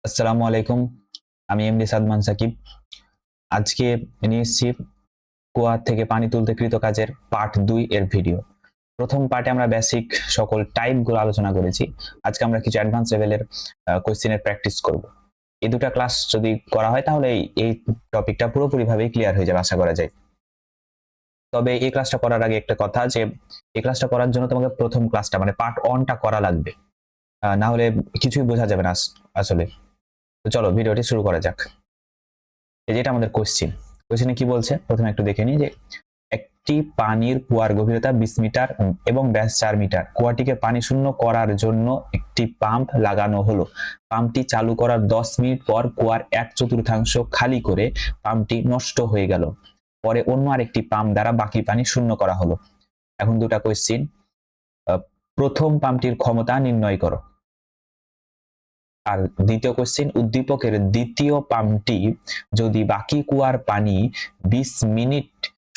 আসসালামু আলাইকুম। আমি এমডি সাদমান সাকিব। আজকে নিয়ে এসেছি কুয়া থেকে পানি তুলতে কৃত কাজের পার্ট 2 এর ভিডিও। প্রথম পার্টে আমরা বেসিক সকল টাইপগুলো আলোচনা করেছি। আজকে আমরা কিছু অ্যাডভান্স লেভেলের কোশ্চেনের প্র্যাকটিস করব। এই দুটো ক্লাস যদি করা হয় তাহলে এই টপিকটা পুরোপুরিভাবে ক্লিয়ার হয়ে যাবে আশা করা যায়। তবে এই ক্লাসটা করার আগে একটা কথা যে এই ক্লাসটা করার জন্য তোমাকে প্রথম ক্লাসটা মানে পার্ট 1টা করা লাগবে। না হলে কিছুই বোঝা যাবে না আসলে। তো চলো ভিডিওটি শুরু করা যাক। যেটা আমাদের কোশ্চেনে কি বলছে প্রথমে একটু দেখে নিই যে একটি পানির কুয়ার গভীরতা 20 মিটার এবং ব্যাস 4 মিটার। কুয়াটিকে পানি শূন্য করার জন্য একটি পাম্প লাগানো হলো। পাম্পটি চালু করার 10 মিনিট পর কুয়ার 1/4 খালি করে পাম্পটি নষ্ট হয়ে গেল। পরে অন্য আরেকটি পাম্প দ্বারা বাকি পানি শূন্য করা হলো। এখন দুটো কোশ্চেন। প্রথম পাম্পটির ক্ষমতা নির্ণয় করো। আর দ্বিতীয় কোশ্চেন, উদ্দীপকের দ্বিতীয় পাম্পটি যদি বাকি কুয়ার পানি 20 মিনিট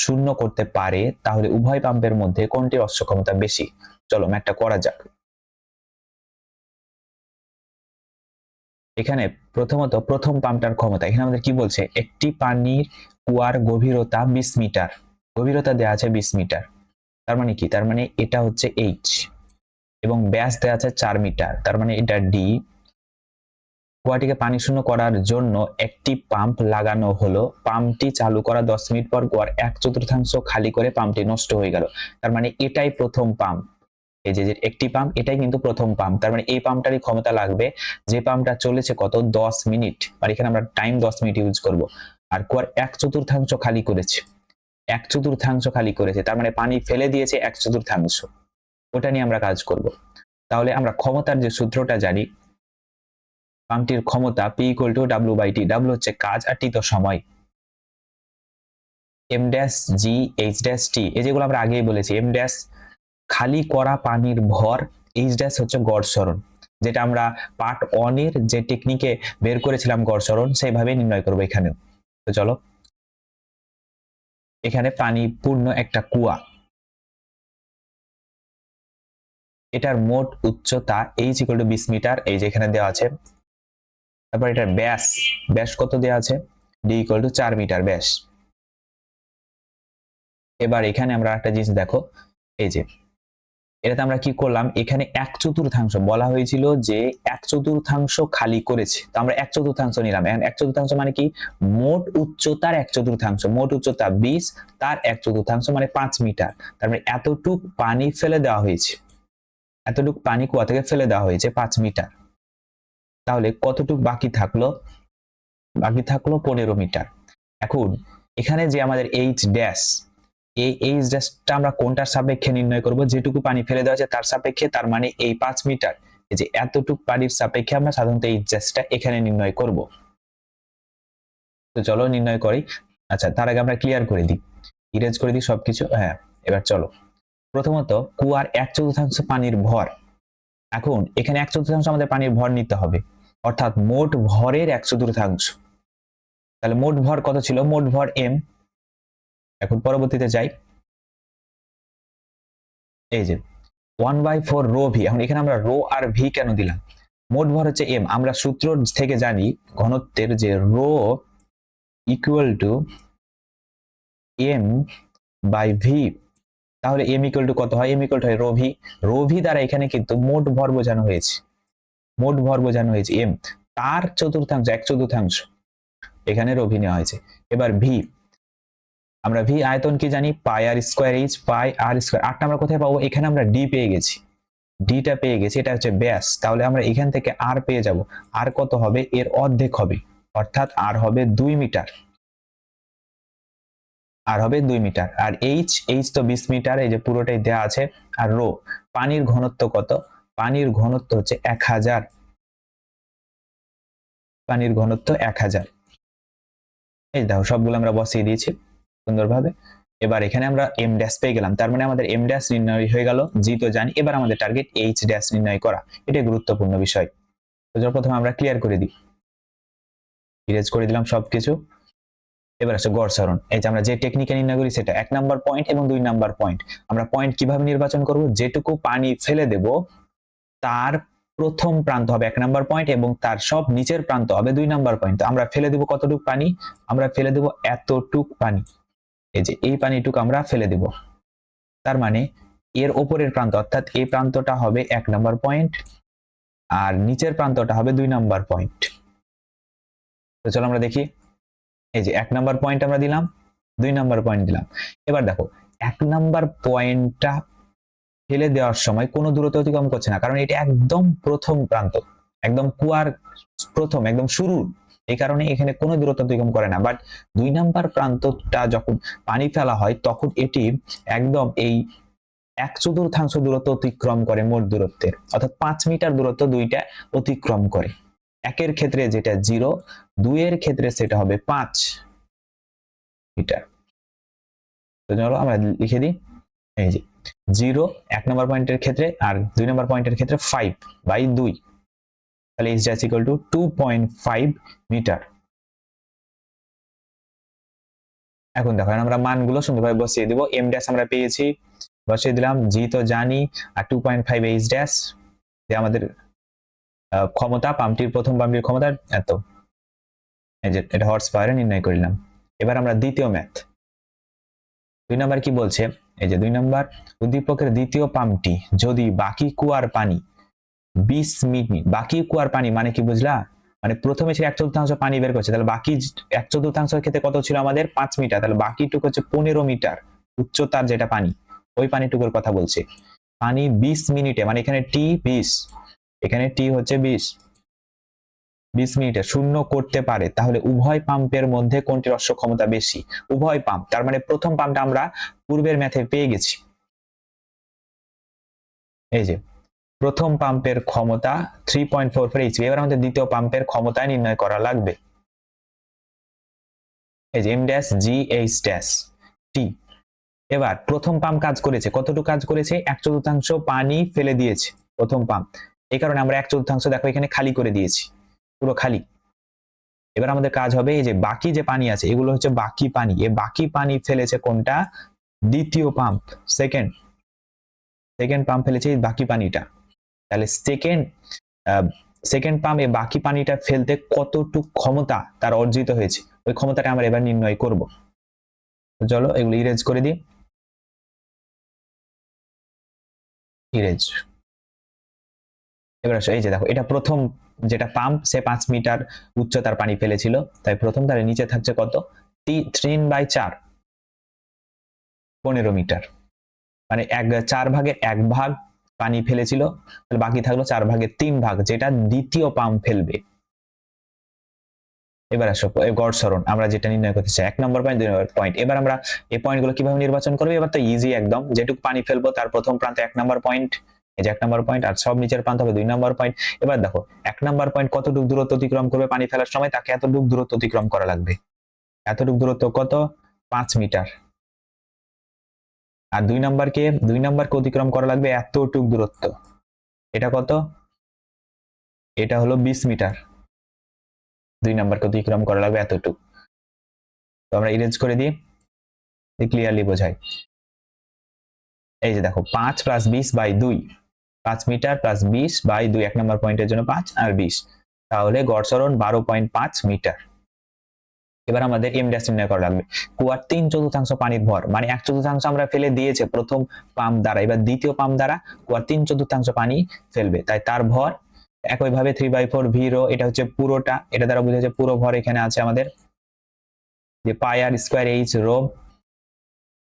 শূন্য করতে পারে তাহলে উভয় পাম্পের মধ্যে কোনটির অক্ষমতা বেশি? চলো ম্যাথটা করা যাক। এখানে প্রথমত প্রথম পাম্পটার ক্ষমতা, এখানে আমাদের কি বলছে, একটি পানির কুয়ার গভীরতা 20 মিটার, গভীরতা দেওয়া আছে 20 মিটার। তার মানে কি, তার মানে এটা হচ্ছে এইচ, এবং ব্যাস দেওয়া আছে 4 মিটার, তার মানে এটা ডি। কুয়াটিকে পানি শূন্য করার জন্য একটি পাম্প লাগানো হলো। পাম্পটি চালু করা 10 মিনিট পর কুয়ার 1/4 খালি করে পাম্পটি নষ্ট হয়ে গেল। তার মানে এটাই প্রথম পাম্প। এই যে একটি পাম্প, এটাই কিন্তু প্রথম পাম্প। তার মানে এই পাম্পটারই ক্ষমতা লাগবে, যে পাম্পটা চলেছে কত 10 মিনিট, আর এখানে আমরা টাইম 10 মিনিট ইউজ করব। আর কুয়ার 1/4 খালি করেছে, 1/4 খালি করেছে, তার মানে পানি ফেলে দিয়েছে 1/4। ওটা নিয়ে আমরা কাজ করব। তাহলে আমরা ক্ষমতার যে সূত্রটা জানি, পাম্পটির ক্ষমতা P = W/T। W হচ্ছে কাজ আর T তো সময়। M'(G)H'(T), এই যেগুলো আমরা আগেই বলেছি। M' খালি করা পানির ভর, H' হচ্ছে গড় সরণ, যেটা আমরা পার্ট 1 এর যে টেকনিকে বের করেছিলাম গড় সরণ, সেইভাবে নির্ণয় করবো এখানেও। তো চলো, এখানে পানি পূর্ণ একটা কুয়া, এটার মোট উচ্চতা H = 20 মিটার, এই যে এখানে দেওয়া আছে। তারপর এটার ব্যাস, ব্যাস কত দেওয়া আছে, D = 4 মিটার ব্যাস। এবার এখানে আমরা একটা জিনিস দেখো, এই যে এটাতে আমরা কি করলাম, এখানে 1/4 বলা হয়েছিল যে 1/4 খালি করেছে, তো আমরা 1/4 নিলাম। এখন 1/4 মানে কি, মোট উচ্চতার 1/4, মোট উচ্চতা 20, তার 1/4 মানে 5 মিটার। তার মানে এতটুক পানি ফেলে দেওয়া হয়েছে, এতটুক পানি কুয়া থেকে ফেলে দেওয়া হয়েছে 5 মিটার। তাহলে কতটুক বাকি থাকলো, বাকি থাকলো 15 মিটার। এখন এখানে যে আমাদের H', এই H'টা আমরা কোনটার সাপেক্ষে নির্ণয় করব, যেটুকু পানি ফেলে দেওয়া আছে তার সাপেক্ষে, তার মানে এই 5 মিটার, এই যে এতটুকু পানির সাপেক্ষে আমরা সাধারণত H'টা এখানে নির্ণয় করব। তো চলো নির্ণয় করি। আচ্ছা, তার আগে আমরা ক্লিয়ার করে দিই, ইরেজ করে দিই সবকিছু। হ্যাঁ, এবার চলো, প্রথমত কুয়ার 1/4 পানির ভর। এখন এখানে 1/4 আমাদের পানির ভর নিতে হবে, অর্থাৎ মোট ভরের 1/4। তাহলে মোট ভর কত ছিল, মোট ভর M। এখন পরবর্তীতে যাই, এই যে 1/4 রো ভি। এখন এখানে আমরা রো আর ভি কেন দিলাম, মোট ভর হচ্ছে M, আমরা সূত্র থেকে জানি ঘনত্বের যে রো = M/V। তাহলে M = কত হয়, M = হয় রো ভি। রো ভি দ্বারা এখানে কিন্তু মোট ভর বোঝানো হয়েছে, মোট ভর বোঝানো হয়েছে M, তার 1/4 এখানে রো ভি নেওয়া হয়েছে। এবার ভি, আমরা ভি আয়তন কি জানি, πr²H, πr²। আরটা আমরা কোথায় পাবো, এখানে আমরা ডি পেয়ে গেছি, ডিটা পেয়ে গেছি, এটা হচ্ছে ব্যাস। তাহলে আমরা এখান থেকে আর পেয়ে যাব, আর কত হবে, এর অর্ধেক হবে, অর্থাৎ আর হবে 2 মিটার, আর হবে 2 মিটার। আর এইচ তো 20 মিটার, এই যে পুরোটাই দেওয়া আছে। আর রো, পানির ঘনত্ব কত, পানির ঘনত্ব হচ্ছে 1000, পানির ঘনত্ব 1000। এই দেখো সবগুলো আমরা বসিয়ে দিয়েছি সুন্দরভাবে। এবার এখানে আমরা M' পেয়ে গেলাম, তার মানে আমাদের M' নির্ণয় হয়ে গেল, জি তো জানি। এবার আমাদের টার্গেট H' নির্ণয় করা, এটাই গুরুত্বপূর্ণ বিষয়। তো প্রথমে আমরা ক্লিয়ার করে দিই, ইরেজ করে দিলাম সবকিছু। এবার আসছে গড় সরণ, এই যে আমরা যে টেকনিকে নির্ণয় করি সেটা 1 নাম্বার পয়েন্ট এবং 2 নাম্বার পয়েন্ট। আমরা পয়েন্ট কিভাবে নির্বাচন করব, যেটুকু পানি ফেলে দেব তার প্রথম প্রান্ত হবে 1 নাম্বার পয়েন্ট এবং তার সব নিচের প্রান্ত হবে 2 নাম্বার পয়েন্ট। তো আমরা ফেলে দেব কতটুক পানি? আমরা ফেলে দেব এতটুক পানি। এই যে এই পানিটুকু আমরা ফেলে দেব। তার মানে এর উপরের প্রান্ত অর্থাৎ এই প্রান্তটা হবে 1 নাম্বার পয়েন্ট আর নিচের প্রান্তটা হবে 2 নাম্বার পয়েন্ট। তো চলো আমরা দেখি। এই যে 1 নাম্বার পয়েন্ট আমরা দিলাম, 2 নাম্বার পয়েন্ট দিলাম। এবার দেখো 1 নাম্বার পয়েন্টটা ফেলে দেওয়ার সময় কোনো দূরত্ব অতিক্রম করছে না, কারণ এটা একদম প্রথম প্রান্ত, একদম কুয়ার প্রথম একদম শুরু, এই কারণে এখানে কোনো দূরত্ব অতিক্রম করে না। বাট 2 নাম্বার প্রান্তটা যখন পানি ফেলা হয় তখন এটি একদম এই 1/4 দূরত্ব অতিক্রম করে মোট দূরত্বের, অর্থাৎ 5 মিটার দূরত্ব দুইটা অতিক্রম করে। একের ক্ষেত্রে যেটা 0, 2 এর ক্ষেত্রে সেটা হবে 5 মিটার। তো চলো আমরা লিখে দিই। এই যে 0 1 নম্বর পয়েন্টের ক্ষেত্রে আর 2 নম্বর পয়েন্টের ক্ষেত্রে 5/2, তাহলে h dash equal to 2.5 metre. এখন দেখো আমরা মানগুলো সুন্দরভাবে বসিয়ে দিব। m dash আমরা পেয়েছি, বসিয়ে দিলাম। g তো জানি, আর 2.5 h dash যে আমাদের ক্ষমতা, পাম্পটির প্রথম পাম্পটির ক্ষমতা এত। এই যে এটা হর্স পাওয়ারে নির্ণয় করলাম। এবার আমরা দ্বিতীয় ম্যাথ 2 নাম্বার কি বলছে? এই যে 2 নাম্বার, উদ্দীপকের দ্বিতীয় পাম্পটি যদি বাকি কুয়ার পানি 20 মিনিট, বাকি কুয়ার পানি মানে কি বুঝলা? মানে প্রথমে ছিল 1/4 পানি বের করছে, তাহলে বাকি 1/4 ক্ষেত্রে কত ছিল আমাদের? 5 মিটার, তাহলে বাকিটুকু হচ্ছে 15 মিটার উচ্চতার যেটা পানি, ওই পানিটুকুর কথা বলছে। পানি 20 মিনিটে, মানে এখানে টি 20, এখানে টি হচ্ছে 20 মিনিটে শূন্য করতে পারে, তাহলে উভয় পাম্পের মধ্যে কোনটির অশ্ব ক্ষমতা বেশি? উভয় পাম্প, তার মানে প্রথম পাম্পটা আমরা পূর্বের ম্যাথে পেয়ে গেছি। এই যে প্রথম পাম্পের ক্ষমতা 3.44 HP। এবার আমাদের দ্বিতীয় পাম্পের ক্ষমতা নির্ণয় করা লাগবে। এই যে m dash g h dash t। এবার প্রথম পাম্প কাজ করেছে, কতটুকু কাজ করেছে? 1/4 পানি ফেলে দিয়েছে প্রথম পাম্প, এই কারণে আমরা 1/4 দেখো এখানে খালি করে দিয়েছি, পুরো খালি। এবার আমাদের কাজ হবে এই যে বাকি যে পানি আছে এগুলো হচ্ছে বাকি পানি, এই বাকি পানি ফেলেছে কোনটা? দ্বিতীয় পাম্প, সেকেন্ড পাম্প ফেলেছে এই বাকি পানিটা। তাহলে সেকেন্ড পাম্প এই বাকি পানিটা ফেলতে কতটুকু ক্ষমতা তার অর্জিত হয়েছে, ওই ক্ষমতাটা আমরা এবার নির্ণয় করব। তো চলো এগুলো ইরেজ করে দিই। ইরেজ। এবার এই যে দেখো এটা প্রথম যেটা পাম্প, সে 5 মিটার উচ্চতার পানি ফেলেছিল, তাই প্রথম তার নিচে থাকছে কত? 3/4, 15 মিটার, মানে 4/1 ভাগ পানি ফেলেছিল, তাহলে বাকি থাকলো 4/3 ভাগ, যেটা দ্বিতীয় পাম্প ফেলবে। এবার আসো গড় সরণ আমরা যেটা নির্ণয় করতে চাই, 1 নম্বর পয়েন্ট, 2 নম্বর পয়েন্ট। এবার আমরা এই পয়েন্টগুলো কিভাবে নির্বাচন করবো? এবার তো ইজি একদম, যেটুকু পানি ফেলবো তার প্রথম প্রান্তে 1 নম্বর পয়েন্ট, এই যে 1 নম্বর পয়েন্ট, আর সব নিচের প্রান্ত হবে 2 নম্বর পয়েন্ট। এবার দেখো 1 নম্বর পয়েন্ট কতটুকু দূরত্ব অতিক্রম করবে পানি ফেলার সময়? তাকে এতটুকু দূরত্ব অতিক্রম করা লাগবে। এতটুকু দূরত্ব কত? 5 মিটার। আর 2 নম্বরকে অতিক্রম করা লাগবে এতটুকু দূরত্ব। এটা কত? এটা হলো 20 মিটার। 2 নম্বরকে অতিক্রম করা লাগবে এতটুকু। তো আমরা ইরেজ করে দিই, ক্লিয়ারলি বোঝাই। এই যে দেখো 5 + 20/2, 5 মিটার + 20/2, 1 নম্বর পয়েন্টের জন্য 5 আর 20, তাহলে গড় সরণ 12.5 মিটার। এবার আমাদের m dash নির্ণয় করা লাগবে। কুয়ার 3/4 পানির ভর, মানে 1/4 আমরা ফেলে দিয়েছে প্রথম পাম্প দ্বারা, এবার দ্বিতীয় পাম্প দ্বারা কুয়ার 3/4 পানি ফেলবে, তাই তার ভর একইভাবে 3/4 v rho, এটা হচ্ছে পুরোটা, এটা দ্বারা বোঝা যাচ্ছে পুরো ভর এখানে আছে আমাদের, যে পাই r স্কয়ার h rho,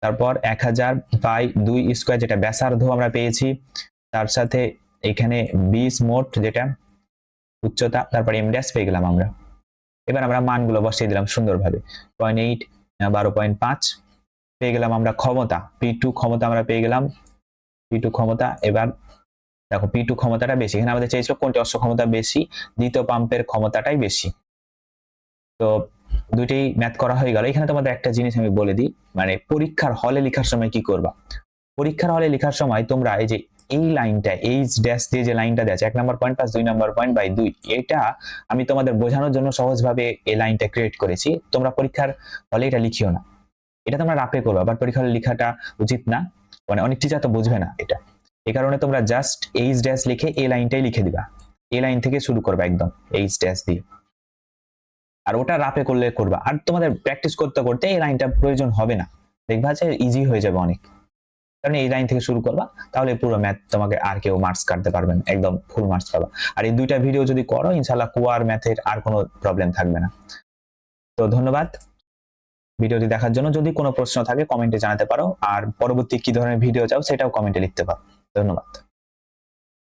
তারপর 1000/2 স্কয়ার যেটা ব্যাসার্ধ আমরা পেয়েছি, তার সাথে এখানে 20 মোট যেটা উচ্চতা, তারপর m dash পেয়ে গেলাম আমরা। এবার আমরা মানগুলো বসিয়ে দিলাম সুন্দরভাবে, 0.8, 12.5 পেয়ে গেলাম আমরা। ক্ষমতা P2 ক্ষমতা আমরা পেয়ে গেলাম, P2 ক্ষমতা। এবার দেখো P2 ক্ষমতাটা বেশি, এখানে আমাদের চাইছিল কোনটি অশ্ব ক্ষমতা বেশি, দ্বিতীয় পাম্পের ক্ষমতাটাই বেশি। তো দুইটাই ম্যাথ করা হয়ে গেল। এখানে তোমাদের একটা জিনিস আমি বলে দিই, মানে পরীক্ষার হলে লেখার সময় কি করবা? পরীক্ষার হলে লেখার সময় তোমরা এই যে এই লাইনটা h dash দিয়ে যে লাইনটা দেওয়া আছে 1 নম্বর পয়েন্ট + 2 নম্বর পয়েন্ট বাই 2, এটা আমি তোমাদের বোঝানোর জন্য সহজভাবে এই লাইনটা ক্রিয়েট করেছি। তোমরা পরীক্ষার হলে এটা লিখিও না, এটা তোমরা রাপে করবা, বাট পরীক্ষার হলে লেখাটা উচিত না, মানে অনেক টিচার তো বুঝবে না এটা, এই কারণে তোমরা জাস্ট h dash লিখে এই লাইনটাই লিখে দিবা। এই লাইন থেকে শুরু করবে একদম এইচ ড্যাশ দিয়ে, আর ওটা রাপে করলে করবা। আর তোমাদের প্র্যাকটিস করতে করতে এই লাইনটা প্রয়োজন হবে না, দেখবা যে ইজি হয়ে যাবে অনেক, কারণ এই লাইন থেকে শুরু করবা, তাহলে পুরো ম্যাথ তোমাকে আর কেউ মার্কস কাটতে পারবেন, একদম ফুল মার্কস পাবা। আর এই দুইটা ভিডিও যদি করো ইনশাআল্লাহ কুয়ার ম্যাথের আর কোনো প্রবলেম থাকবে না। তো ধন্যবাদ ভিডিওটি দেখার জন্য। যদি কোনো প্রশ্ন থাকে কমেন্টে জানাতে পারো, আর পরবর্তী কি ধরনের ভিডিও চাও সেটাও কমেন্টে লিখতে পারো। ধন্যবাদ।